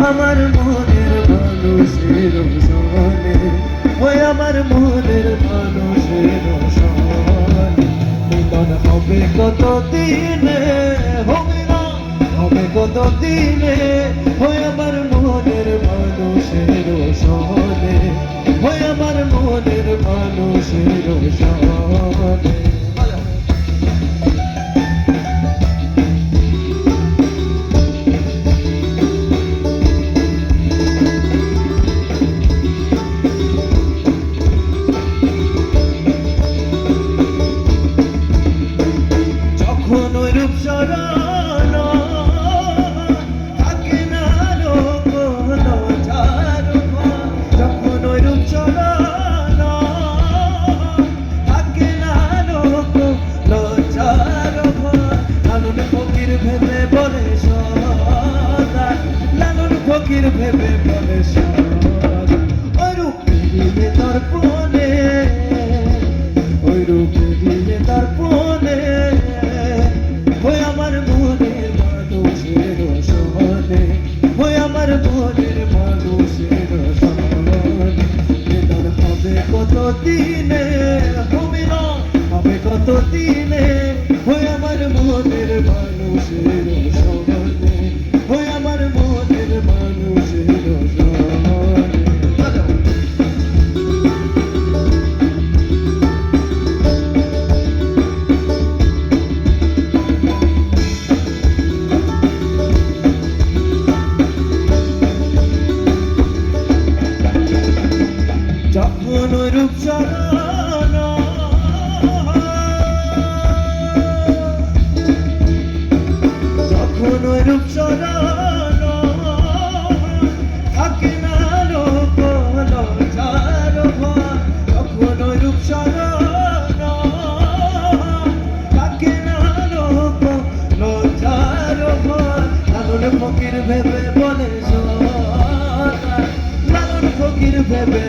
আমার মনের মানুষের সনে, ওই আমার মনের মানুষের সনে মিলন হবে কত দিনে, হবে না হবে কত দিনে, ওই আমার মনের মানুষের সনে, ওই আমার মনের মানুষের সনে। যখন ওই রূপ সরণ থাকে না কোনো চারুঘর, যখন ওই রূপ সরণ থাকে না কোনো চারুঘর, লালন ফকির ভেবে বলে সদা, লালন ফকির ভেবে বলে সদা, ওই রূপ দিয়ে তার পনে, ওই রূপ দিয়ে তার পনে, ওই আমার মনের মানুষের সনে, ওই আমার মনের মানুষের সনে মিলন হবে কত দিনে, হবে না হবে কত দিনে, ওই আমার মনের মানুষের সনে, ওই আমার মনের মানুষের সনে। যখন ওই রূপ সরণ, যখন ওই রূপ সরণ থাকে না কোনো চারুঘর, যখন ওই রূপ সরণ থাকে না কোনো চারুঘর, লালন ফকির ভেবে বলে সদা, লালন ফকির ভেবে